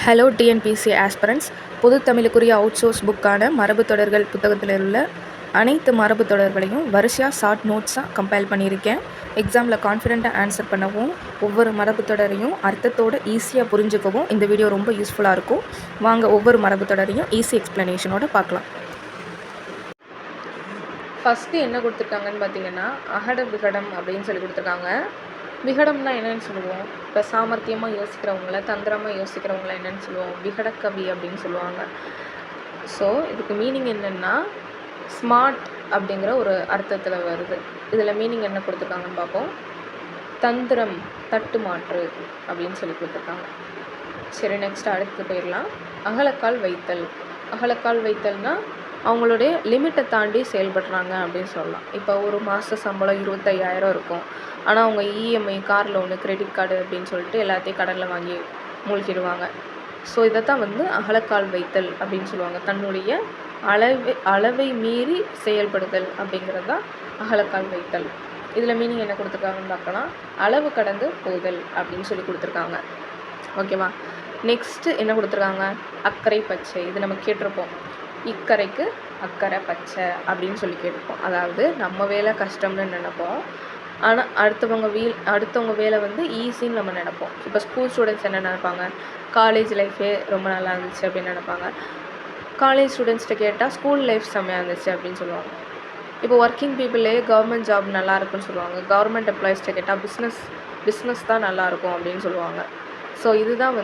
Hello TNPSC aspirants. பொது தமிழுக்குரிய outsource புக்கான மரபு தொடர்கள் புத்தகத்தில் உள்ள அனைத்து மரபு தொடர்களையும் வரிசையாக ஷார்ட் நோட்ஸாக கம்பைல் பண்ணியிருக்கேன். எக்ஸாமில் கான்ஃபிடென்ட்டாக ஆன்சர் பண்ணவும், ஒவ்வொரு மரபு தொடரையும் அர்த்தத்தோடு ஈஸியாக புரிஞ்சுக்கவும் இந்த வீடியோ ரொம்ப யூஸ்ஃபுல்லாக இருக்கும். வாங்க ஒவ்வொரு மரபு தொடரையும் ஈஸி எக்ஸ்ப்ளனேஷனோடு பார்க்கலாம். ஃபஸ்ட்டு என்ன கொடுத்துருக்காங்கன்னு பார்த்தீங்கன்னா, அகட விகடம் அப்படின்னு சொல்லி கொடுத்துருக்காங்க. விகடம்னா என்னென்னு சொல்லுவோம்? இப்போ சாமர்த்தியமாக யோசிக்கிறவங்கள, தந்திரமாக யோசிக்கிறவங்கள என்னென்னு சொல்லுவோம்? விகடக்கவி அப்படின்னு சொல்லுவாங்க. ஸோ இதுக்கு மீனிங் என்னென்னா, ஸ்மார்ட் அப்படிங்கிற ஒரு அர்த்தத்தில் வருது. இதில் மீனிங் என்ன கொடுத்துருக்காங்கன்னு பார்ப்போம். தந்திரம், தட்டு மாற்று அப்படின்னு சொல்லி கொடுத்துருக்காங்க. சரி, நெக்ஸ்ட் அடுத்து போயிடலாம். அகலக்கால் வைத்தல். அகலக்கால் வைத்தல்னால் அவங்களுடைய லிமிட்டை தாண்டி செயல்படுறாங்க அப்படின்னு சொல்லலாம். இப்போ ஒரு மாத சம்பளம் 25,000 இருக்கும். ஆனால் அவங்க EMI, car loan, credit card அப்படின்னு சொல்லிட்டு எல்லாத்தையும் கடனில் வாங்கி மூழ்கிடுவாங்க. ஸோ இதைத்தான் அகலக்கால் வைத்தல் அப்படின்னு சொல்லுவாங்க. தன்னுடைய அளவை மீறி செயல்படுதல் அப்படிங்கிறது தான் அகலக்கால் வைத்தல். இதில் மீனிங் என்ன கொடுத்துருக்காங்கன்னு பார்க்கலாம். அளவு கடந்து போதல் அப்படின்னு சொல்லி கொடுத்துருக்காங்க. ஓகேவா? நெக்ஸ்ட்டு என்ன கொடுத்துருக்காங்க? அக்கறை பச்சை. இது நம்ம கேட்டிருப்போம். இக்கரைக்கு அக்கறை பச்சை அப்படின்னு சொல்லி கேட்டிருப்போம். அதாவது நம்ம வேலை கஷ்டம்னு நினைப்போம், ஆனால் அடுத்தவங்க வேலை ஈஸின்னு நம்ம நினைப்போம். இப்போ ஸ்கூல் ஸ்டூடெண்ட்ஸ் என்ன நினைப்பாங்க? காலேஜ் லைஃபே ரொம்ப நல்லா இருந்துச்சு அப்படின்னு நினைப்பாங்க. காலேஜ் ஸ்டூடெண்ட்ஸ்கிட்ட கேட்டால் ஸ்கூல் லைஃப் செம்மையாக இருந்துச்சு அப்படின்னு சொல்லுவாங்க. இப்போ ஒர்க்கிங் பீப்புளே கவர்மெண்ட் ஜாப் நல்லா இருக்குன்னு சொல்லுவாங்க. கவர்மெண்ட் எம்ப்ளாயிஸ்கிட்ட கேட்டால் பிஸ்னஸ் தான் நல்லாயிருக்கும் அப்படின்னு சொல்லுவாங்க. ஸோ இதுதான்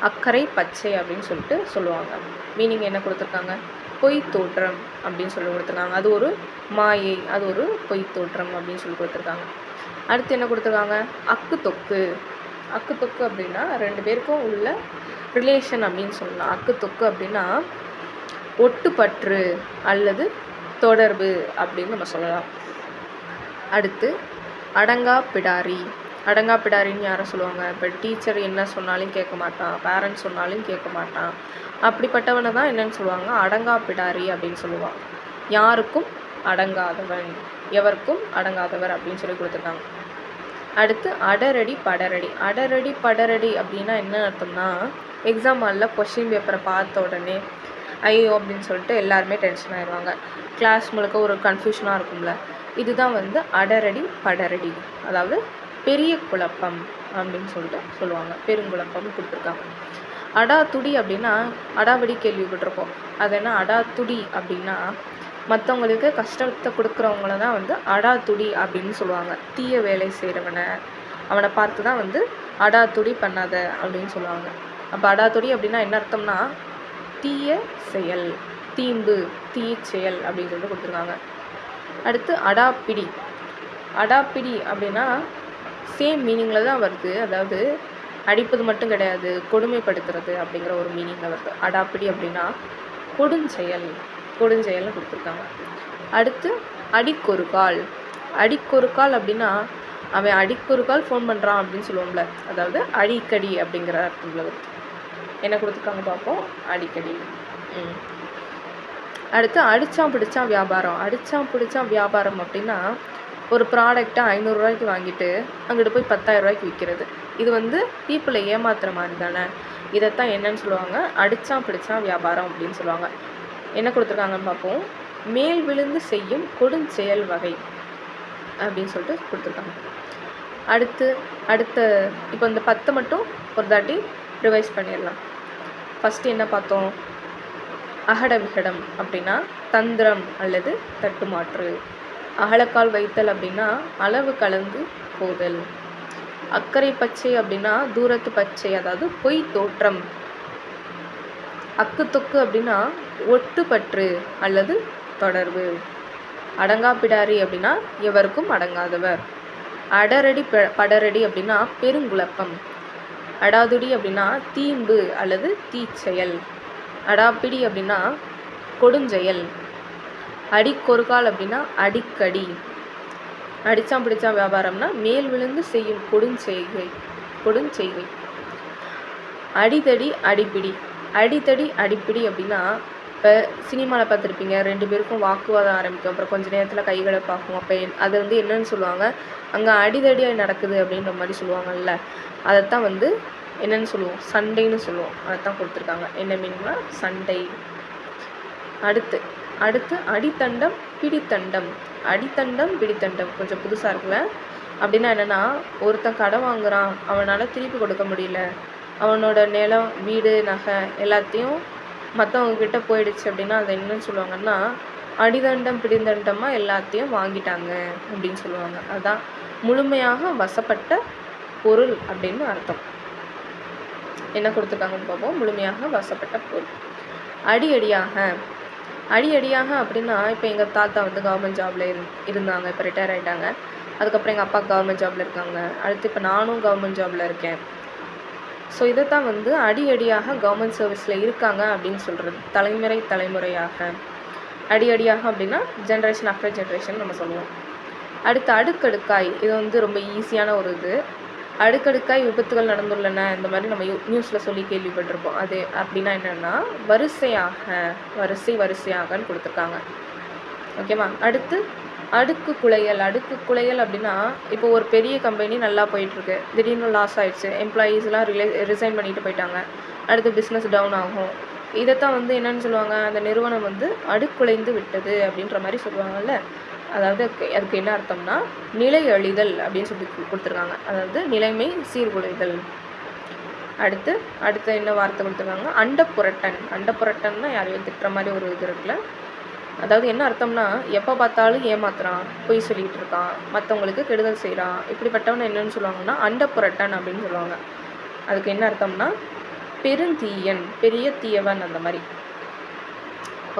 அக்கறை பச்சை அப்படின்னு சொல்லிட்டு சொல்லுவாங்க. மீனிங் என்ன கொடுத்துருக்காங்க? பொய் தோற்றம் அப்படின்னு சொல்லி கொடுத்துருக்காங்க. அது ஒரு மாயை, அது ஒரு பொய் தோற்றம் அப்படின்னு சொல்லி கொடுத்துருக்காங்க. அடுத்து என்ன கொடுத்துருக்காங்க? அக்கு தொக்கு. அக்கு தொக்கு அப்படின்னா ரெண்டு பேருக்கும் உள்ள ரிலேஷன் அப்படின்னு சொல்லலாம். அக்கு தொக்கு அப்படின்னா ஒட்டுப்பற்று அல்லது தொடர்பு அப்படின்னு நம்ம சொல்லலாம். அடுத்து அடங்கா பிடாரி. அடங்கா பிடாரின்னு யாரை சொல்லுவாங்க? இப்போ டீச்சர் என்ன சொன்னாலும் கேட்க மாட்டான், பேரண்ட்ஸ் சொன்னாலும் கேட்க மாட்டான், அப்படிப்பட்டவனை தான் என்னன்னு சொல்லுவாங்க? அடங்கா பிடாரி அப்படின்னு சொல்லுவாங்க. யாருக்கும் அடங்காதவன், எவருக்கும் அடங்காதவர் அப்படின்னு சொல்லி கொடுத்துருக்காங்க. அடுத்து அடரடி படரடி. அடரடி படரடி அப்படின்னா என்ன அர்த்தம்னா, எக்ஸாம் ஹாலில் கொஷின் பேப்பரை பார்த்த உடனே ஐயோ அப்படின்னு சொல்லிட்டு எல்லாருமே டென்ஷன் ஆயிடுவாங்க. கிளாஸ் முழுக்க ஒரு கன்ஃபியூஷனாக இருக்கும்ல. இதுதான் அடரடி படரடி, அதாவது பெரிய குழப்பம் அப்படின்னு சொல்லிட்டு சொல்லுவாங்க. பெருங்குழப்பம் கொடுத்துருக்காங்க. அடாத்துடி அப்படின்னா அடாவடி கேள்விப்பட்டிருப்போம். அது என்ன? அடாத்துடி அப்படின்னா மற்றவங்களுக்கு கஷ்டத்தை கொடுக்குறவங்கள தான் அடாத்துடி அப்படின்னு சொல்லுவாங்க. தீய வேலை செய்கிறவனை, அவனை பார்த்து தான் அடாத்துடி பண்ணாத அப்படின்னு சொல்லுவாங்க. அப்போ அடாத்துடி அப்படின்னா என்ன அர்த்தம்னா தீய செயல், தீம்பு, தீய செயல் அப்படின்னு சொல்லிட்டு கொடுத்துருக்காங்க. அடுத்து அடாப்பிடி. அடாப்பிடி அப்படின்னா சேம் மீனிங்கில் தான் வருது. அதாவது அடிப்பது மட்டும் கிடையாது, கொடுமைப்படுத்துறது அப்படிங்கிற ஒரு மீனிங்கில் வருது. அடாப்பிடி அப்படின்னா கொடுஞ்செயல்னு கொடுத்துருக்காங்க. அடுத்து அடிக்கொருக்கால். அடிக்கொருக்கால் அப்படின்னா அவன் அடிக்கொருக்கால் ஃபோன் பண்ணுறான் அப்படின்னு சொல்லுவோம்ல, அதாவது அடிக்கடி அப்படிங்கிற அர்த்தத்தில் வருது. என்ன கொடுத்துருக்காங்க பார்ப்போம். அடிக்கடி. அடுத்து அடிச்சான் பிடிச்சான் வியாபாரம். அடிச்சான் பிடிச்சான் வியாபாரம் அப்படின்னா ஒரு ப்ராடக்டை 500 ரூபாய்க்கு வாங்கிட்டு அங்கிட்டு போய் 10,000 ரூபாய்க்கு விற்கிறது. இது பீப்புளை ஏமாத்துற மாதிரி தானே. இதைத்தான் என்னன்னு சொல்லுவாங்க? அடிச்சான் பிடிச்சான் வியாபாரம் அப்படின்னு சொல்லுவாங்க. என்ன கொடுத்துருக்காங்கன்னு பார்ப்போம். மேல் விழுந்து செய்யும் கொடுஞ்செயல் வகை அப்படின்னு சொல்லிட்டு கொடுத்துருக்காங்க. அடுத்த இப்போ இந்த 10 மட்டும் ஒரு தாட்டி ரிவைஸ் பண்ணிடலாம். ஃபஸ்ட்டு என்ன பார்த்தோம்? அகட விகடம் அப்படின்னா தந்திரம் அல்லது தட்டுமாற்று. அகலக்கால் வைத்தல் அப்படின்னா அளவு கலந்து போதல். அக்கறை பச்சை அப்படின்னா தூரத்து பச்சை, அதாவது பொய் தோற்றம். அக்கு தொக்கு அப்படின்னா ஒட்டுப்பற்று அல்லது தொடர்பு. அடங்கா பிடாரி அப்படின்னா எவருக்கும் அடங்காதவர். அடரடி படரடி அப்படின்னா பெருங்குழப்பம். அடாதுடி அப்படின்னா தீம்பு அல்லது தீச்செயல். அடாப்பிடி அப்படின்னா கொடுஞ்செயல். அடிக்கொருக்கால் அப்படின்னா அடிக்கடி. அடிச்சான் பிடிச்சான் வியாபாரம்னா மேல் விழுந்து செய்யும் கொடுஞ்செய்கை. அடிதடி அடிப்பிடி. அடித்தடி அடிப்பிடி அப்படின்னா இப்போ சினிமாவில் பார்த்துருப்பீங்க, 2 பேருக்கும் வாக்குவாதம் ஆரம்பிக்கும், அப்புறம் கொஞ்சம் நேரத்தில் கைகளை பார்க்கும். அப்போ அது என்னன்னு சொல்லுவாங்க? அங்கே அடிதடியாக நடக்குது அப்படின்ற மாதிரி சொல்லுவாங்கல்ல. அதைத்தான் என்னன்னு சொல்லுவோம்? சண்டைன்னு சொல்லுவோம். அதைத்தான் கொடுத்துருக்காங்க. என்ன மீனிங்னா சண்டை. அடுத்து அடுத்து அடித்தண்டம் பிடித்தண்டம். அடித்தண்டம் பிடித்தண்டம் கொஞ்சம் புதுசாக இருக்குல்ல. அப்படின்னா என்னென்னா, ஒருத்தன் கடன் வாங்குறான், அவனால் திருப்பி கொடுக்க முடியல, அவனோட நிலம் வீடு நகை எல்லாத்தையும் மற்றவங்கக்கிட்ட போயிடுச்சு அப்படின்னா அதை என்னன்னு சொல்லுவாங்கன்னா, அடிதண்டம் பிடித்தண்டமாக எல்லாத்தையும் வாங்கிட்டாங்க அப்படின்னு சொல்லுவாங்க. அதுதான் முழுமையாக வசப்பட்ட பொருள் அப்படின்னு அர்த்தம். என்ன கொடுத்துருக்காங்கன்னு பார்ப்போம். முழுமையாக வசப்பட்ட பொருள். அடி அடியாக. அடி அடியாக அப்படின்னா, இப்போ எங்கள் தாத்தா வந்து கவர்மெண்ட் ஜாபில் இருந்தாங்க, இப்போ ரிட்டையர் ஆகிட்டாங்க. அதுக்கப்புறம் எங்கள் அப்பா கவர்மெண்ட் ஜாபில் இருக்காங்க. அடுத்து இப்போ நானும் கவர்மெண்ட் ஜாபில் இருக்கேன். ஸோ இதைத்தான் வந்து அடி அடியாக கவர்மெண்ட் சர்வீஸில் இருக்காங்க அப்படின்னு சொல்கிறது. தலைமுறையாக. அடி அடியாக அப்படின்னா ஜென்ரேஷன் ஆஃப்டர் ஜென்ரேஷன் நம்ம சொல்லுவோம். அடுத்து அடுக்கடுக்காய். இது வந்து ரொம்ப ஈஸியான ஒரு இது. அடுக்கடுக்காய் விபத்துகள் நடந்துள்ளன, இந்த மாதிரி நம்ம நியூஸில் சொல்லி கேள்விப்பட்டிருப்போம். அது அப்படின்னா என்னென்னா வரிசையாகன்னு கொடுத்துருக்காங்க. ஓகேவா? அடுத்து அடுக்கு குலையல். அடுக்கு குலையல் அப்படின்னா, இப்போ ஒரு பெரிய கம்பெனி நல்லா போயிட்டுருக்கு, திடீர்னு லாஸ் ஆகிடுச்சு, எம்ப்ளாயீஸ்லாம் ரிசைன் பண்ணிட்டு போயிட்டாங்க, அடுத்து பிஸ்னஸ் டவுன் ஆகும். இதைத்தான் வந்து என்னென்னு சொல்லுவாங்க, அந்த நிறுவனம் வந்து அடுக்குலைந்து விட்டது அப்படின்ற மாதிரி சொல்லுவாங்கல்ல. அதாவது அதுக்கு என்ன அர்த்தம்னா நிலை அழிதல் அப்படின்னு சொல்லி கொடுத்துருக்காங்க. அதாவது நிலைமை சீர்குலைதல். அடுத்து என்ன வார்த்தை கொடுத்துருக்காங்க? அண்டப்புரட்டன். அண்டப்புரட்டன்னா யாரையும் திட்டுற மாதிரி ஒரு இது இருக்குல்ல. அதாவது என்ன அர்த்தம்னா, எப்போ பார்த்தாலும் ஏமாத்துறான், பொய் சொல்லிகிட்டு இருக்கான், மற்றவங்களுக்கு கெடுதல் செய்கிறான், இப்படிப்பட்டவன் என்னன்னு சொல்லுவாங்கன்னா அண்டப்புரட்டன் அப்படின்னு சொல்லுவாங்க. அதுக்கு என்ன அர்த்தம்னா பெருந்தீயன், பெரிய தீயவன் அந்த மாதிரி.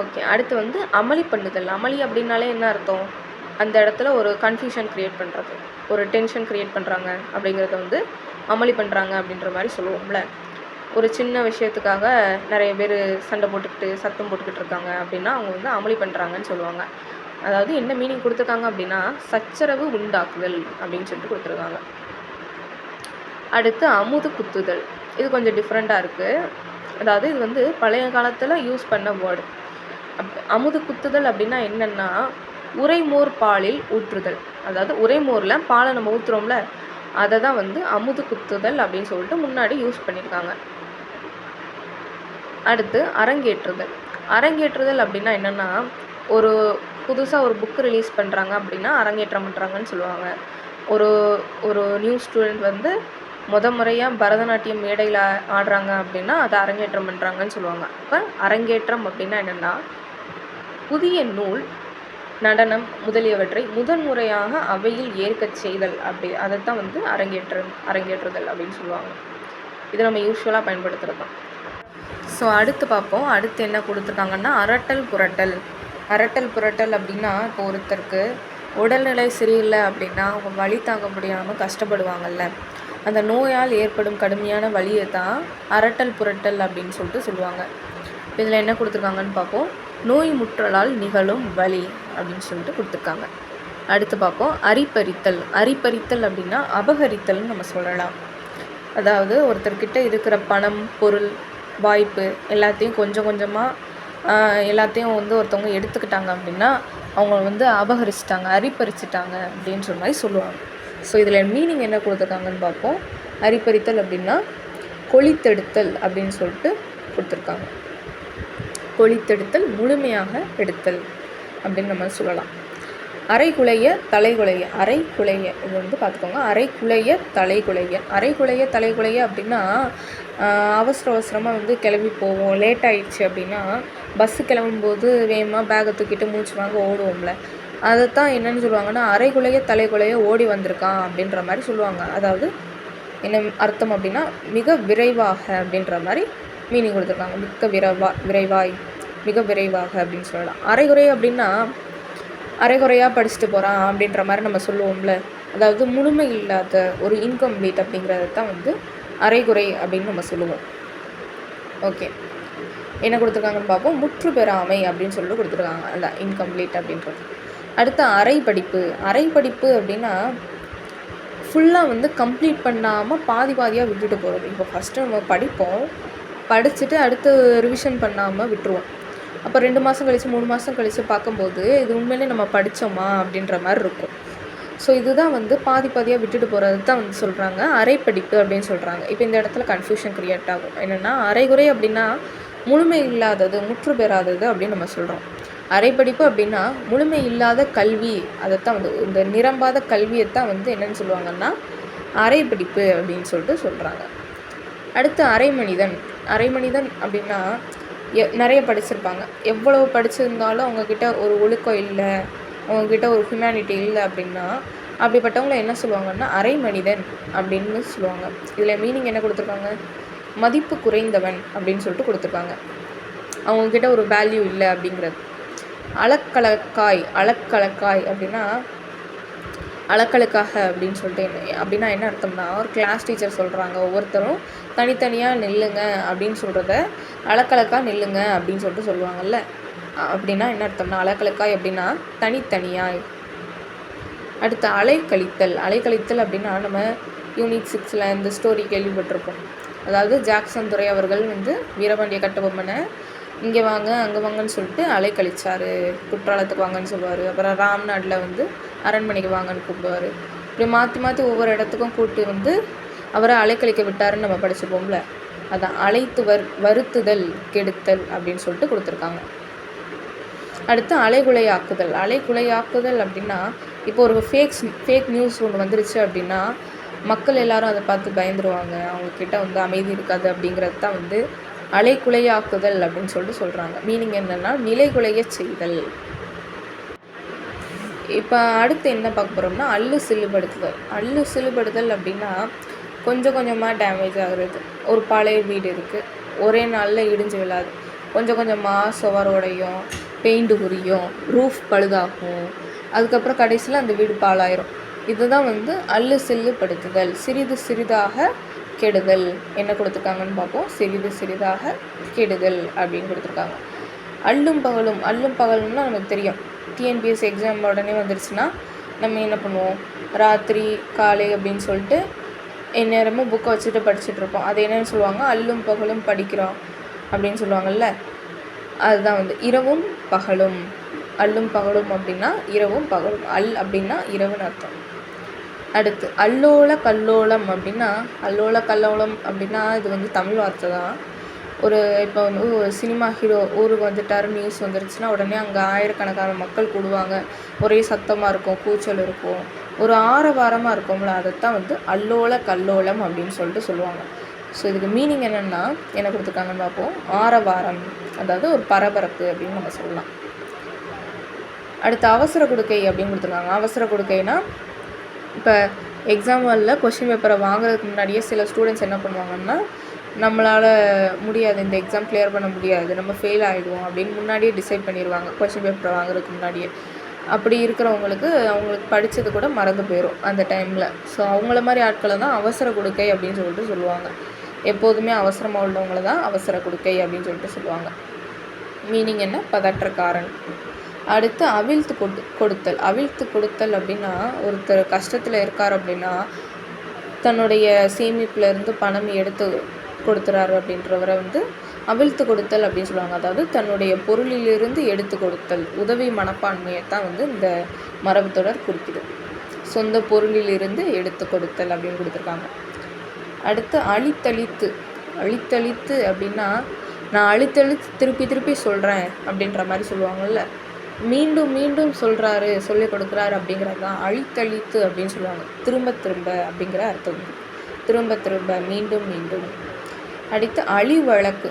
ஓகே. அடுத்து வந்து அமளி பண்ணுதல். அமளி அப்படின்னாலே என்ன அர்த்தம்? அந்த இடத்துல ஒரு கன்ஃபியூஷன் க்ரியேட் பண்ணுறது, ஒரு டென்ஷன் க்ரியேட் பண்ணுறாங்க அப்படிங்கிறத வந்து அமளி பண்ணுறாங்க அப்படின்ற மாதிரி சொல்லுவோம்ல. ஒரு சின்ன விஷயத்துக்காக நிறைய பேர் சண்டை போட்டுக்கிட்டு சத்தம் போட்டுக்கிட்டு இருக்காங்க அப்படின்னா அவங்க வந்து அமளி பண்ணுறாங்கன்னு சொல்லுவாங்க. அதாவது என்ன மீனிங் கொடுத்துருக்காங்க அப்படின்னா சச்சரவு உண்டாக்குதல் அப்படின்னு சொல்லிட்டு கொடுத்துருக்காங்க. அடுத்து அமுது குத்துதல். இது கொஞ்சம் டிஃப்ரெண்ட்டாக இருக்குது. அதாவது இது வந்து பழைய காலத்தில் யூஸ் பண்ண வேர்டு. அமுது குத்துதல் அப்படின்னா என்னென்னா, உரைமோர் பாலில் ஊற்றுதல். அதாவது உரைமோரில் பாலை நம்ம ஊற்றுறோம்ல, அதை தான் வந்து அமுது குத்துதல் அப்படின்னு சொல்லிட்டு முன்னாடி யூஸ் பண்ணியிருக்காங்க. அடுத்து அரங்கேற்றுதல். அரங்கேற்றுதல் அப்படின்னா என்னென்னா, ஒரு புதுசாக ஒரு புக்கு ரிலீஸ் பண்ணுறாங்க அப்படின்னா அரங்கேற்றம் பண்ணுறாங்கன்னு சொல்லுவாங்க. ஒரு ஒரு நியூ ஸ்டூடெண்ட் வந்து முறையாக பரதநாட்டியம் மேடையில் ஆடுறாங்க அப்படின்னா அதை அரங்கேற்றம் பண்ணுறாங்கன்னு சொல்லுவாங்க. இப்போ அரங்கேற்றம் அப்படின்னா என்னென்னா, புதிய நூல், நடனம் முதலியவற்றை முதன்முறையாக அவையில் ஏற்கச் செய்தல். அதைத்தான் வந்து அரங்கேற்றுதல் அப்படின்னு சொல்லுவாங்க. இது நம்ம யூஸ்வலாக பயன்படுத்துகிறது தான். ஸோ அடுத்து பார்ப்போம். அடுத்து என்ன கொடுத்துருக்காங்கன்னா அரட்டல் புரட்டல். அரட்டல் புரட்டல் அப்படின்னா, இப்போ ஒருத்தருக்கு உடல்நிலை சரியில்லை அப்படின்னா அவங்க வலி தாங்க முடியாமல் கஷ்டப்படுவாங்கல்ல, அந்த நோயால் ஏற்படும் கடுமையான வலியை தான் அரட்டல் புரட்டல் அப்படின்னு சொல்லிட்டு சொல்லுவாங்க. இதில் என்ன கொடுத்துருக்காங்கன்னு பார்ப்போம். நோய் முற்றலால் நிகழும் வலி அப்படின்னு சொல்லிட்டு கொடுத்துருக்காங்க. அடுத்து பார்ப்போம் அரிப்பறித்தல். அரிப்பறித்தல் அப்படின்னா அபகரித்தல்னு நம்ம சொல்லலாம். அதாவது ஒருத்தர்கிட்ட இருக்கிற பணம், பொருள், வாய்ப்பு எல்லாத்தையும் கொஞ்சம் கொஞ்சமாக எல்லாத்தையும் வந்து ஒருத்தவங்க எடுத்துக்கிட்டாங்க அப்படின்னா அவங்க வந்து அபகரிச்சிட்டாங்க, அரிப்பறிச்சிட்டாங்க அப்படின்ற மாதிரி சொல்லுவாங்க. ஸோ இதில் மீனிங் என்ன கொடுத்துருக்காங்கன்னு பார்ப்போம். அரிப்பறித்தல் அப்படின்னா கொளித்தெடுத்தல் அப்படின்னு சொல்லிட்டு கொடுத்துருக்காங்க. கொளித்தெடுத்தல், முழுமையாக எடுத்தல் அப்படின்னு நம்ம சொல்லலாம். அரைகுலைய தலைகுலைய. அரைகுலைய இது வந்து பார்த்துக்கோங்க. அரைகுலைய தலைகுலைய. அரைகுலைய தலைகுலைய அப்படின்னா அவசரமாக வந்து கிளம்பி போவோம், லேட் ஆகிடுச்சு அப்படின்னா பஸ்ஸு கிளம்பும்போது வேகமாக பேகை தூக்கிட்டு மூச்சு வாங்க ஓடுவோம்ல, அதைத்தான் என்னென்னு சொல்லுவாங்கன்னா அரைகுலைய தலைகுலைய ஓடி வந்திருக்கான் அப்படின்ற மாதிரி சொல்லுவாங்க. அதாவது என்ன அர்த்தம் அப்படின்னா மிக விரைவாக அப்படின்ற மாதிரி மீனிங் கொடுத்துருக்காங்க. விரைவாய், மிக விரைவாக அப்படின்னு சொல்லலாம். அரைகுறை அப்படின்னா அரைகுறையாக படிச்சுட்டு போகிறான் அப்படின்ற மாதிரி நம்ம சொல்லுவோம்ல, அதாவது முழுமை இல்லாத ஒரு இன்கம்ப்ளீட் அப்படிங்கிறது தான் வந்து அரைகுறை அப்படின்னு நம்ம சொல்லுவோம். ஓகே. என்ன கொடுத்துருக்காங்கன்னு பார்ப்போம். முற்று பெறாமை அப்படின்னு சொல்லிட்டு கொடுத்துருக்காங்க. அதான் இன்கம்ப்ளீட் அப்படின்றது. அடுத்து அரைப்படிப்பு. அரைப்படிப்பு அப்படின்னா ஃபுல்லாக வந்து கம்ப்ளீட் பண்ணாமல் பாதியாக விட்டுட்டு போகிறது. இப்போ ஃபஸ்ட்டு நம்ம படிப்போம், படிச்சுட்டு அடுத்து ரிவிஷன் பண்ணாமல் விட்டுருவோம். அப்போ 2 மாதம் கழித்து 3 மாதம் கழித்து பார்க்கும்போது இது உண்மையிலே நம்ம படித்தோமா அப்படின்ற மாதிரி இருக்கும். ஸோ இதுதான் வந்து பாதி பாதியாக விட்டுட்டு போகிறது தான் வந்து சொல்கிறாங்க அரைப்படிப்பு அப்படின்னு சொல்கிறாங்க. இப்போ இந்த இடத்துல கன்ஃபியூஷன் க்ரியேட் ஆகும். என்னென்னா அரைகுறை அப்படின்னா முழுமை இல்லாதது, முற்று பெறாதது அப்படின்னு நம்ம சொல்கிறோம். அரைப்படிப்பு அப்படின்னா முழுமை இல்லாத கல்வி, அதைத்தான் வந்து இந்த நிரம்பாத கல்வியைத்தான் வந்து என்னென்னு சொல்லுவாங்கன்னா அரைப்படிப்பு அப்படின்னு சொல்லிட்டு சொல்கிறாங்க. அடுத்து அரைமனிதன். அரைமனிதன் அப்படின்னா நிறைய படிச்சிருப்பாங்க. எவ்வளவு படிச்சிருந்தாலும் அவங்கக்கிட்ட ஒரு ஒழுக்கம் இல்லை, அவங்கக்கிட்ட ஒரு ஹியூமனிட்டி இல்லை அப்படின்னா அப்படிப்பட்டவங்கள என்ன சொல்லுவாங்கன்னா அரைமனிதன் அப்படின்னு சொல்லுவாங்க. இதில் மீனிங் என்ன கொடுத்துருக்காங்க? மதிப்பு குறைந்தவன் அப்படின்னு சொல்லிட்டு கொடுத்துருக்காங்க. அவங்கக்கிட்ட ஒரு வேல்யூ இல்லை அப்படிங்கிறது. அளக்கலக்காய். அளக்கலக்காய் அப்படின்னா அளக்கலுக்காக அப்படின்னு சொல்லிட்டு அப்படின்னா என்ன அர்த்தம்னா ஒரு கிளாஸ் டீச்சர் சொல்கிறாங்க ஒவ்வொருத்தரும் தனித்தனியாக நில்லுங்க அப்படின்னு சொல்கிறத அளக்கலக்காக நில்லுங்க அப்படின்னு சொல்லிட்டு சொல்லுவாங்கள்ல. அப்படின்னா என்ன அர்த்தம்னா அளக்கலக்காய் அப்படின்னா தனித்தனியாய். அடுத்து அலைக்கழித்தல். அலைக்கழித்தல் அப்படின்னா நம்ம யூனிட் 6 இந்த ஸ்டோரி கேள்விப்பட்டிருப்போம். அதாவது ஜாக்சன் துரை அவர்கள் வந்து வீரபாண்டிய கட்டபொம்மனை இங்கே வாங்க அங்கே வாங்கன்னு சொல்லிட்டு அலைக்கழிச்சார். குற்றாலத்துக்கு வாங்கன்னு சொல்லுவார். அப்புறம் ராம்நாட்டில் வந்து அரண்மனைக்கு வாங்கன்னு கூப்பிடுவார். இப்படி மாற்றி மாற்றி ஒவ்வொரு இடத்துக்கும் கூப்பிட்டு வந்து அவரை அலைக்கழிக்க விட்டாருன்னு நம்ம படிச்சுப்போம்ல. அதான் அழைத்து வருத்துதல் கெடுத்தல் அப்படின்னு சொல்லிட்டு கொடுத்துருக்காங்க. அடுத்து அலைகுலையாக்குதல். அலைகுலையாக்குதல் அப்படின்னா இப்போ ஒரு ஃபேக் நியூஸ் ஒன்று வந்துருச்சு அப்படின்னா மக்கள் எல்லாரும் அதை பார்த்து பயந்துருவாங்க, அவங்கக்கிட்ட வந்து அமைதி இருக்காது. அப்படிங்கிறது தான் வந்து அலைகுலையாக்குதல் அப்படின்னு சொல்லிட்டு சொல்கிறாங்க. மீனிங் என்னென்னா நிலைகுலைய செய்தல். இப்போ அடுத்து என்ன பார்க்க போகிறோம்னா அல்லு சிலுபடுத்துதல். அல்லு சிலுபடுதல் அப்படின்னா கொஞ்சம் கொஞ்சமாக டேமேஜ் ஆகுறது. ஒரு பழைய வீடு இருக்குது, ஒரே நாளில் இடிஞ்சு விழாது. கொஞ்சம் கொஞ்சமாக சுவரோடையும் பெயிண்ட் உரியும், ரூஃப் பழுதாகும், அதுக்கப்புறம் கடைசியில் அந்த வீடு பாழாயிரும். இதுதான் வந்து அல்லு சில்லுபடுத்துதல். சிறிது சிறிதாக கெடுதல். என்ன கொடுத்துருக்காங்கன்னு பார்ப்போம். சிறிது சிறிதாக கெடுதல் அப்படின்னு கொடுத்துருக்காங்க. அல்லும் பகலும். அல்லும் பகலும்னா நமக்கு தெரியும், டிஎன்பிஎஸ்சி எக்ஸாம் உடனே வந்துருச்சுன்னா நம்ம என்ன பண்ணுவோம், ராத்திரி காலை அப்படின்னு சொல்லிட்டு எந்நேரமும் புக்கை வச்சுட்டு படிச்சுட்ருப்போம். அது என்னென்னு சொல்லுவாங்க, அல்லும் பகலும் படிக்கிறோம் அப்படின்னு சொல்லுவாங்கள்ல. அதுதான் வந்து இரவும் பகலும். அல்லும் பகலும் அப்படின்னா இரவும் பகலும். அல் அப்படின்னா இரவுன்னு அர்த்தம். அடுத்து அல்லோல கல்லோலம் அப்படின்னா அல்லோல கல்லோலம் அப்படின்னா இது வந்து தமிழ் வார்த்தை தான். இப்போ வந்து ஒரு சினிமா ஹீரோ ஊருக்கு வந்துட்டாரு நியூஸ் வந்துருச்சுன்னா உடனே அங்கே ஆயிரக்கணக்கான மக்கள் கூடுவாங்க. ஒரே சத்தமாக இருக்கும், கூச்சல் இருக்கும், ஒரு ஆரவாரமாக இருக்கும்ல. அதைத்தான் வந்து அல்லோல கல்லோலம் அப்படின்னு சொல்லிட்டு சொல்லுவாங்க. ஸோ இதுக்கு மீனிங் என்னென்னா என்ன கொடுத்துருக்காங்கன்னு பார்ப்போம். ஆரவாரம், அதாவது ஒரு பரபரப்பு அப்படின்னு நம்ம சொல்லலாம். அடுத்து அவசர கொடுக்கை அப்படின்னு கொடுத்துருக்காங்க. அவசர கொடுக்கைனா இப்போ எக்ஸாம் ஹாலில் கொஷின் பேப்பரை வாங்குறதுக்கு முன்னாடியே சில ஸ்டூடெண்ட்ஸ் என்ன பண்ணுவாங்கன்னா நம்மளால் முடியாது, இந்த எக்ஸாம் கிளியர் பண்ண முடியாது, நம்ம ஃபெயில் ஆகிடுவோம் அப்படின்னு முன்னாடியே டிசைட் பண்ணிடுவாங்க கொஷின் பேப்பரை வாங்குறதுக்கு முன்னாடியே. அப்படி இருக்கிறவங்களுக்கு அவங்களுக்கு படித்தது கூட மறந்து போயிடும் அந்த டைமில். ஸோ அவங்கள மாதிரி ஆட்களை தான் அவசர கொடுக்கை அப்படின்னு சொல்லிட்டு சொல்லுவாங்க. எப்போதுமே அவசரமாக உள்ளவங்கள தான் அவசர கொடுக்கை அப்படின்னு சொல்லிட்டு சொல்லுவாங்க. மீனிங் என்ன, பதற்றக்காரன். அடுத்து அவிழ்த்து கொடுத்தல். அவிழ்த்து கொடுத்தல் அப்படின்னா ஒருத்தர் கஷ்டத்தில் இருக்கார் அப்படின்னா தன்னுடைய சேமிப்புலேருந்து பணம் எடுத்து கொடுத்துறாரு அப்படின்றவரை வந்து அவிழ்த்து கொடுத்தல் அப்படின்னு சொல்லுவாங்க. அதாவது தன்னுடைய பொருளிலிருந்து எடுத்து கொடுத்தல், உதவி மனப்பான்மையை தான் வந்து இந்த மரபு தொடர் குறிக்குது. சொந்த பொருளிலிருந்து எடுத்து கொடுத்தல் அப்படின்னு கொடுத்துருக்காங்க. அடுத்து அழித்தளித்து. அழித்தளித்து அப்படின்னா நான் அழித்தளித்து திருப்பி திருப்பி சொல்கிறேன் அப்படின்ற மாதிரி சொல்லுவாங்கள்ல. மீண்டும் மீண்டும் சொல்கிறாரு, சொல்லிக் கொடுக்குறாரு அப்படிங்கிறது தான் அழித்தளித்து அப்படின்னு சொல்லுவாங்க. திரும்ப திரும்ப அப்படிங்கிற அர்த்தம். திரும்ப திரும்ப, மீண்டும் மீண்டும். அடுத்து அழிவழக்கு.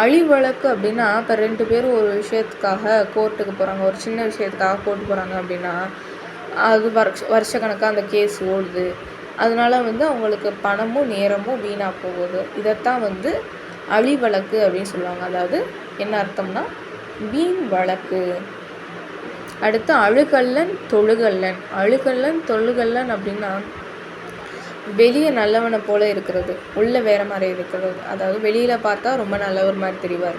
அழிவழக்கு அப்படின்னா இப்போ 2 பேரும் ஒரு விஷயத்துக்காக கோர்ட்டுக்கு போகிறாங்க, ஒரு சின்ன விஷயத்துக்காக கோர்ட்டு போகிறாங்க அப்படின்னா அது வருஷக்கணக்காக அந்த கேஸ் ஓடுது. அதனால வந்து அவங்களுக்கு பணமும் நேரமும் வீணாக போகுது. இதைத்தான் வந்து அழிவழக்கு அப்படின்னு சொல்லுவாங்க. அதாவது என்ன அர்த்தம்னா வீண் வழக்கு. அடுத்து அழுகல்லன் தொழுகல்லன். அழுகல்லன் தொழுகல்லன் அப்படின்னா வெளியே நல்லவனை போல் இருக்கிறது, உள்ளே வேறு மாதிரி இருக்கிறது. அதாவது வெளியில் பார்த்தா ரொம்ப நல்லவர் மாதிரி தெரிவார்,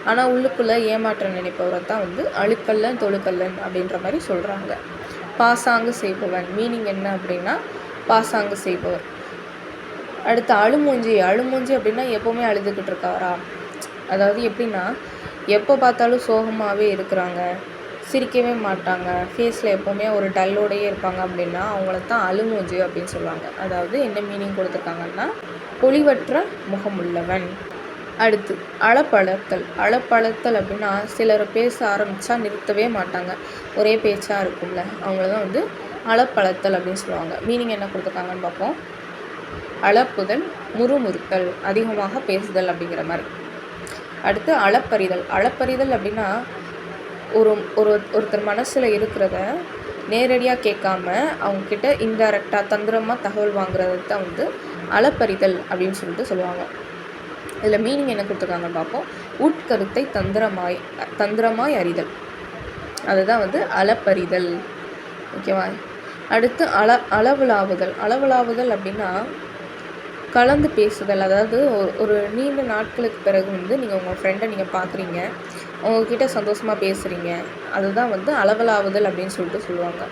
ஆனால் உள்ளுக்குள்ளே ஏமாற்ற நினைப்பவரை தான் வந்து அழுக்கல்லன் தொழுகல்லன் அப்படின்ற மாதிரி சொல்கிறாங்க. பாசாங்கு செய்பவன். மீனிங் என்ன அப்படின்னா பாசாங்கு செய்பவர். அடுத்து அழுமூஞ்சி. அழுமூஞ்சி அப்படின்னா எப்போவுமே அழுதுகிட்டு இருக்காரா, அதாவது எப்படின்னா எப்போ பார்த்தாலும் சோகமாகவே இருக்கிறாங்க, சிரிக்கவே மாட்டாங்க, ஃபேஸில் எப்போவுமே ஒரு டல்லோடையே இருப்பாங்க அப்படின்னா அவங்கள தான் அழுமூஞ்சி அப்படின்னு சொல்லுவாங்க. அதாவது என்ன மீனிங் கொடுத்துருக்காங்கன்னா பொலிவற்ற முகமுள்ளவன். அடுத்து அளப்பளத்தல். அளப்பளத்தல் அப்படின்னா சிலர் பேச ஆரம்பித்தா நிறுத்தவே மாட்டாங்க, ஒரே பேச்சாக இருக்கும்ல, அவங்கள தான் வந்து அளப்பளத்தல் அப்படின்னு சொல்லுவாங்க. மீனிங் என்ன கொடுத்துருக்காங்கன்னு பார்ப்போம். அளப்புதல், முறுமுறுத்தல், அதிகமாக பேசுதல் அப்படிங்கிற மாதிரி. அடுத்து அளப்பறிதல். அளப்பறிதல் அப்படின்னா ஒருத்தர் மனசில் இருக்கிறத நேரடியாக கேட்காம அவங்கக்கிட்ட இன்டைரக்டாக தந்திரமாக தகவல் வாங்குறது தான் வந்து அளப்பறிதல் அப்படின்னு சொல்லிட்டு சொல்லுவாங்க. இதில் மீனிங் என்ன கொடுத்துருக்காங்கன்னு பார்ப்போம். உட்கருத்தை தந்திரமாய் அறிதல், அதுதான் வந்து அளப்பறிதல். ஓகேவா? அடுத்து அளவுலாவுதல். அளவுலாவுதல் அப்படின்னா கலந்து பேசுதல். அதாவது ஒரு நீண்ட நாட்களுக்கு பிறகு வந்து நீங்கள் உங்கள் ஃப்ரெண்டை நீங்கள் பார்க்குறீங்க, உங்ககிட்ட சந்தோஷமாக பேசுகிறீங்க, அதுதான் வந்து அளவலாவுதல் அப்படின்னு சொல்லிட்டு சொல்லுவாங்க.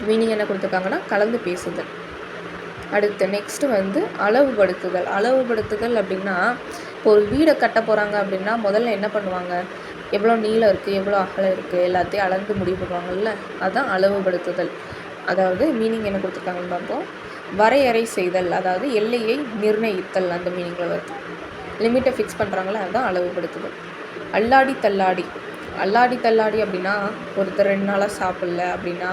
மீனிங் என்ன கொடுத்துருக்காங்கன்னா கலந்து பேசுதல். அடுத்து நெக்ஸ்ட்டு வந்து அளவுபடுத்துதல். அளவுபடுத்துதல் அப்படின்னா இப்போ ஒரு வீடை கட்ட போகிறாங்க அப்படின்னா முதல்ல என்ன பண்ணுவாங்க, எவ்வளோ நீளம் இருக்குது, எவ்வளோ அகலம் இருக்குது, எல்லாத்தையும் அளந்து முடிவு பண்ணுவாங்கல்ல, அதுதான் அளவுபடுத்துதல். அதாவது மீனிங் என்ன கொடுத்துருக்காங்கன்னு பார்ப்போம். வரையறை செய்தல், அதாவது எல்லையை நிர்ணயித்தல், அந்த மீனிங்கில் வருது. லிமிட்டை ஃபிக்ஸ் பண்ணுறாங்களே, அதுதான் அளவுபடுத்துதல். அல்லாடி தள்ளாடி. அல்லாடி தள்ளாடி அப்படின்னா ஒருத்தர் 2 நாளாக சாப்பிடல அப்படின்னா,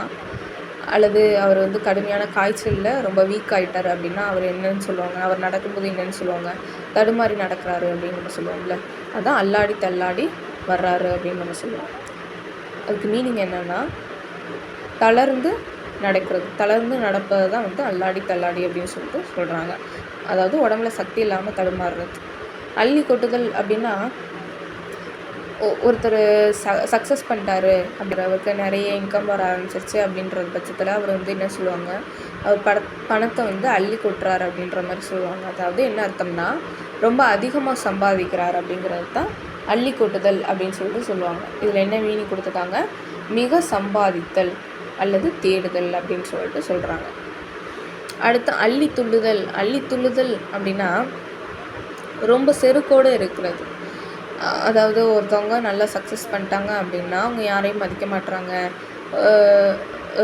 அல்லது அவர் வந்து கடுமையான காய்ச்சலில் ரொம்ப வீக் ஆகிட்டார் அப்படின்னா அவர் என்னன்னு சொல்லுவாங்க, அவர் நடக்கும்போது என்னென்னு சொல்லுவாங்க, தடுமாறி நடக்கிறாரு அப்படின்னு நம்ம சொல்லுவோம்ல, அதுதான் அல்லாடி தள்ளாடி வர்றாரு அப்படின்னு நம்ம சொல்லுவோம். அதுக்கு மீனிங் என்னென்னா தளர்ந்து நடக்கிறது, தளர்ந்து நடப்பது தான் வந்து அல்லாடி தள்ளாடி அப்படின்னு சொல்லிட்டு சொல்கிறாங்க. அதாவது உடம்புல சக்தி இல்லாமல் தடுமாறுறது. அள்ளி கொட்டுதல் அப்படின்னா ஒருத்தர் சக்ஸஸ் பண்ணிட்டாரு அப்படின்றவருக்கு நிறைய இன்கம் வர ஆரம்பிச்சிருச்சு அப்படின்ற பட்சத்தில் அவர் வந்து என்ன சொல்லுவாங்க, அவர் பணத்தை வந்து அள்ளி கொட்டுறாரு அப்படின்ற மாதிரி சொல்லுவாங்க. அதாவது என்ன அர்த்தம்னா ரொம்ப அதிகமாக சம்பாதிக்கிறார் அப்படிங்கிறது தான் அள்ளி கொட்டுதல் அப்படின்னு சொல்லிட்டு சொல்லுவாங்க. இதில் என்ன மீனிங் கொடுத்துருக்காங்க, மிக சம்பாதித்தல் அல்லது தேடுதல் அப்படின்னு சொல்லிட்டு சொல்கிறாங்க. அடுத்து அள்ளி துள்ளுதல். அள்ளி துள்ளுதல் அப்படின்னா ரொம்ப செருக்கோடு இருக்கிறது. அதாவது ஒருத்தவங்க நல்லா சக்ஸஸ் பண்ணிட்டாங்க அப்படின்னா அவங்க யாரையும் மதிக்க மாட்டுறாங்க,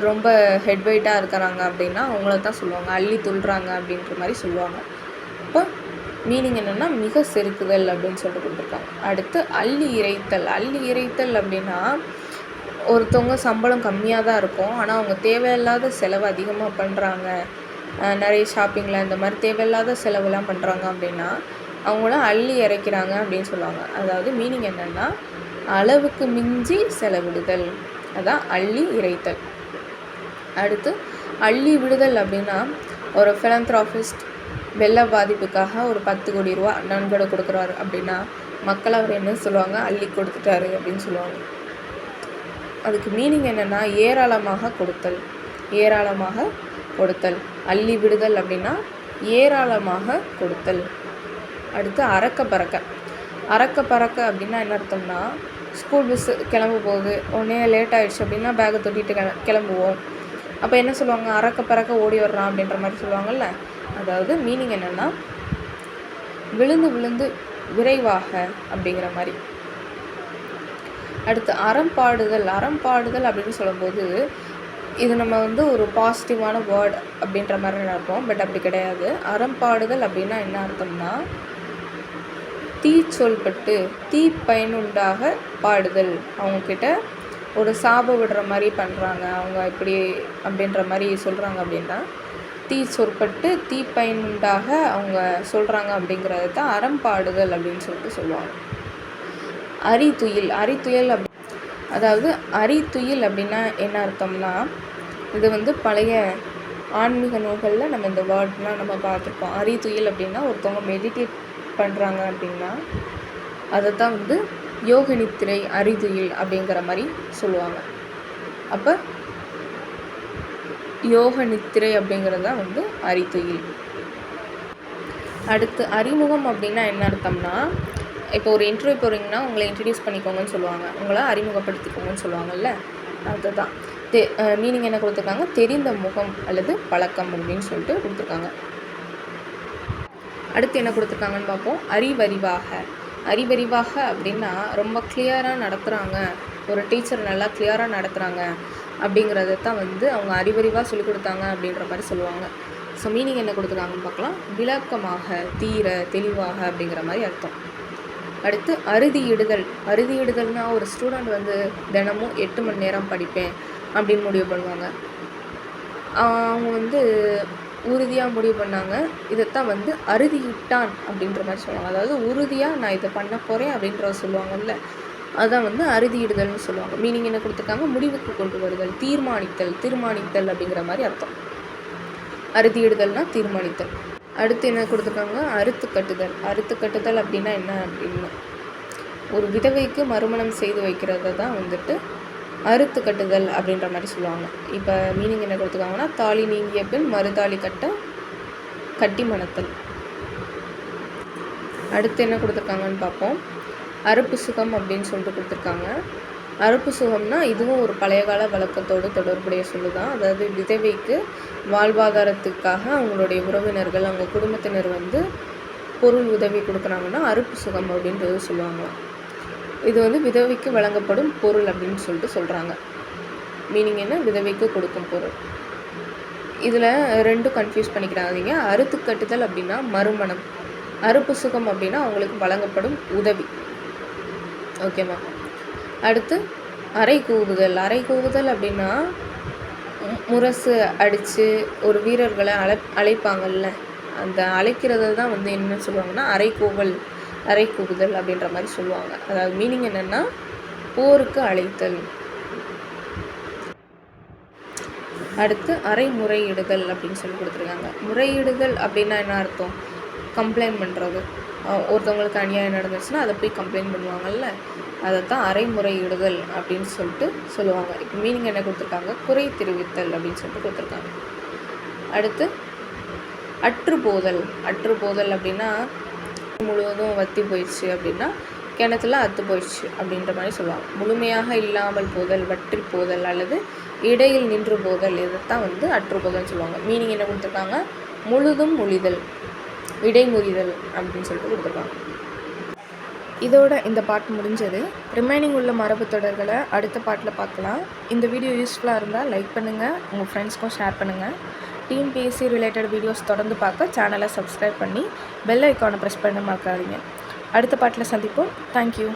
ரொம்ப ஹெட் வெயிட்டாக இருக்கிறாங்க அப்படின்னா அவங்கள தான் சொல்லுவாங்க அள்ளி துள்ளுறாங்க அப்படின்ற மாதிரி சொல்லுவாங்க. இப்போ மீனிங் என்னென்னா மிக செருக்குதல் அப்படின்னு சொல்லிட்டு கொடுத்துருக்காங்க. அடுத்து அள்ளி இறைத்தல். அள்ளி இறைத்தல் அப்படின்னா ஒருத்தவங்க சம்பளம் கம்மியாக தான் இருக்கும், ஆனால் அவங்க தேவையில்லாத செலவு அதிகமாக பண்ணுறாங்க, நிறைய ஷாப்பிங்கில் இந்த மாதிரி தேவையில்லாத செலவுலாம் பண்ணுறாங்க அப்படின்னா அவங்களாம் அள்ளி இறைக்கிறாங்க அப்படின்னு சொல்லுவாங்க. அதாவது மீனிங் என்னென்னா அளவுக்கு மிஞ்சி செலவிடுதல், அதான் அள்ளி இறைத்தல். அடுத்து அள்ளி விடுதல் அப்படின்னா ஒரு ஃபிலந்த்ராபிஸ்ட் வெள்ள பாதிப்புக்காக ஒரு 10 கோடி ரூபா நன்கொடை கொடுக்குறாரு அப்படின்னா மக்கள் அவர் என்ன சொல்லுவாங்க, அள்ளி கொடுத்துட்டாரு அப்படின்னு சொல்லுவாங்க. அதுக்கு மீனிங் என்னென்னா ஏராளமாக கொடுத்தல், ஏராளமாக கொடுத்தல். அள்ளி விடுதல் அப்படின்னா ஏராளமாக கொடுத்தல். அடுத்து அறக்க பறக்க. அறக்க பறக்க அப்படின்னா என்ன அர்த்தம்னா ஸ்கூல் பஸ்ஸு கிளம்ப போகுது, உடனே லேட் ஆகிடுச்சு அப்படின்னா பேக்கை தொட்டிட்டு கிளம்புவோம். அப்போ என்ன சொல்லுவாங்க, அறக்க பறக்க ஓடி வர்றான் அப்படின்ற மாதிரி சொல்லுவாங்கள்ல. அதாவது மீனிங் என்னென்னா விழுந்து விழுந்து விரைவாக அப்படிங்கிற மாதிரி. அடுத்து அறம்பாடுதல். அறம்பாடுதல் அப்படின்னு சொல்லும்போது இது நம்ம வந்து ஒரு பாசிட்டிவான வேர்ட் அப்படின்ற மாதிரி நினைப்போம், பட் அப்படி கிடையாது. அறம்பாடுதல் அப்படின்னா என்ன அர்த்தம்னா தீ சொல்பட்டு தீ பயனுண்டாக பாடுதல். அவங்கக்கிட்ட ஒரு சாப விடுற மாதிரி பண்ணுறாங்க, அவங்க இப்படி அப்படின்ற மாதிரி சொல்கிறாங்க அப்படின்னா தீ சொற்பட்டு தீ பயனுண்டாக அவங்க சொல்கிறாங்க அப்படிங்கிறது தான் அறம்பாடுதல் அப்படின்னு சொல்லிட்டு சொல்லுவாங்க. அரித்துயில். அரித்துயில் அதாவது அரித்துயில் அப்படின்னா என்ன அர்த்தம்னா இது வந்து பழைய ஆன்மீக நூல்களில் நம்ம இந்த வேர்ட்லாம் நம்ம பார்த்துருப்போம். அரித்துயில் அப்படின்னா ஒருத்தவங்க மெடிடேட் பண்ணுறாங்க அப்படின்னா அதை தான் வந்து யோக நித்திரை அரிதுயில் அப்படிங்கிற மாதிரி சொல்லுவாங்க. அப்போ யோக நித்திரை அப்படிங்கிறது தான் வந்து அரிதுயில். அடுத்து அறிமுகம் அப்படின்னா என்ன அர்த்தம்னா இப்போ ஒரு இன்டர்வியூ போகிறீங்கன்னா உங்களை இன்ட்ரடியூஸ் பண்ணிக்கோங்கன்னு சொல்லுவாங்க, உங்களை அறிமுகப்படுத்திக்கோங்கன்னு சொல்லுவாங்கள்ல, அதுதான். மீனிங் என்ன கொடுத்துருக்காங்க, தெரிந்த முகம் அல்லது பழக்கம் அப்படின்னு சொல்லிட்டு கொடுத்துருக்காங்க. அடுத்து என்ன கொடுத்துருக்காங்கன்னு பார்ப்போம். அறிவறிவாக. அறிவறிவாக அப்படின்னா ரொம்ப கிளியராக நடத்துகிறாங்க ஒரு டீச்சர் நல்லா கிளியராக நடத்துகிறாங்க அப்படிங்கிறத தான் வந்து அவங்க அறிவறிவாக சொல்லிக் கொடுத்தாங்க அப்படின்ற மாதிரி சொல்லுவாங்க. ஸோ மீனிங் என்ன கொடுத்துருக்காங்கன்னு பார்க்கலாம். விளக்கமாக, தீர, தெளிவாக அப்படிங்கிற மாதிரி அர்த்தம். அடுத்து அறுதியிடுதல். அறுதியிடுதல்னால் ஒரு ஸ்டூடெண்ட் வந்து தினமும் 8 மணி நேரம் படிப்பேன் அப்படின்னு முடிவு பண்ணுவாங்க. அவங்க வந்து உறுதியாக முடிவு பண்ணாங்க. இதைத்தான் வந்து அறுதியிட்டான் அப்படின்ற மாதிரி சொல்லுவாங்க. அதாவது உறுதியாக நான் இதை பண்ண போகிறேன் அப்படின்ற சொல்லுவாங்கல்ல, அதுதான் வந்து அறுதியிடுதல்னு சொல்லுவாங்க. மீனிங் என்ன கொடுத்துருக்காங்க. முடிவுக்கு கொண்டு வருதல், தீர்மானித்தல். தீர்மானித்தல் அப்படிங்கிற மாதிரி அர்த்தம். அறுதியிடுதல்னால் தீர்மானித்தல். அடுத்து என்ன கொடுத்துருக்காங்க. அறுத்து கட்டுதல். அறுத்து கட்டுதல் அப்படின்னா என்ன அப்படின்னா, ஒரு விதவைக்கு மறுமணம் செய்து வைக்கிறத தான் வந்துட்டு அறுத்து கட்டுதல் அப்படின்ற மாதிரி சொல்லுவாங்க. இப்போ மீனிங் என்ன கொடுத்துருக்காங்கன்னா, தாலி நீங்கிய பின் மறுதாலி கட்டி மணத்தல். அடுத்து என்ன கொடுத்துருக்காங்கன்னு பார்ப்போம். அறுப்பு சுகம் அப்படின்னு சொல்லிட்டு கொடுத்துருக்காங்க. அறுப்பு சுகம்னா இதுவும் ஒரு பழைய கால வழக்கத்தோடு தொடர்புடைய சொல்லு தான். அதாவது விதவைக்கு வாழ்வாதாரத்துக்காக அவங்களுடைய உறவினர்கள், அவங்க குடும்பத்தினர் வந்து பொருள் உதவி கொடுக்குறாங்கன்னா அறுப்பு சுகம் அப்படின்றது சொல்லுவாங்களாம். இது வந்து விதவைக்கு வழங்கப்படும் பொருள் அப்படின்னு சொல்லிட்டு சொல்கிறாங்க. மீனிங் என்ன. விதவைக்கு கொடுக்கும் பொருள். இதில் ரெண்டும் கன்ஃபியூஸ் பண்ணிக்கிறாதீங்க. அறுத்து கட்டுதல் அப்படின்னா மறுமணம், அறுப்பு சுகம் அப்படின்னா அவங்களுக்கு வழங்கப்படும் உதவி. ஓகேவா. அடுத்து அறை கூவுதல். அறை கூவுதல் அப்படின்னா முரசு அடித்து ஒரு வீரர்களை அழைப்பாங்கள்ல, அந்த அழைக்கிறத தான் வந்து என்ன சொல்லுவாங்கன்னா அறை கூவுதல் அப்படின்ற மாதிரி சொல்லுவாங்க. அதாவது மீனிங் என்னென்னா போருக்கு அழைத்தல். அடுத்து அறை முறையிடுதல் அப்படின்னு சொல்லி கொடுத்துருக்காங்க. முறையிடுதல் அப்படின்னா என்ன அர்த்தம். கம்ப்ளைண்ட் பண்ணுறது. ஒருத்தவங்களுக்கு அநியாயம் நடந்துச்சுன்னா அதை போய் கம்ப்ளைண்ட் பண்ணுவாங்கள்ல, அதைத்தான் அறைமுறையிடுதல் அப்படின்னு சொல்லிட்டு சொல்லுவாங்க. இப்போ மீனிங் என்ன கொடுத்துருக்காங்க. குறை தெரிவித்தல் அப்படின்னு சொல்லிட்டு கொடுத்துருக்காங்க. அடுத்து அற்றுப்போதல். அற்றுப்போதல் அப்படின்னா முழுவதும் வற்றி போயிடுச்சு அப்படின்னா கிணத்துல அத்து போயிடுச்சு அப்படின்ற மாதிரி சொல்லுவாங்க. முழுமையாக இல்லாமல் போதல், வற்றி போதல் அல்லது இடையில் நின்று போதல், இதைத்தான் வந்து அற்றுப்போதல்னு சொல்லுவாங்க. மீனிங் என்ன கொடுத்துருக்காங்க. முழுதும் மொழிதல், இடைமுறிதல் அப்படின்னு சொல்லிட்டு கொடுத்துருக்காங்க. இதோட இந்த பாட்டு முடிஞ்சது. ரிமைனிங் உள்ள மரபு தொடர்களை அடுத்த பாட்டில் பார்க்கலாம். இந்த வீடியோ யூஸ்ஃபுல்லாக இருந்தால் லைக் பண்ணுங்கள், உங்கள் ஃப்ரெண்ட்ஸ்க்கும் ஷேர் பண்ணுங்கள். டிஎன்பிஎஸ்சி ரிலேட்டட் வீடியோஸ் தொடர்ந்து பார்க்க சேனலை சப்ஸ்கிரைப் பண்ணி பெல் ஐக்கானை ப்ரெஸ் பண்ண மறக்காதீங்க. அடுத்த பாட்டில் சந்திப்போம். தேங்க்யூ.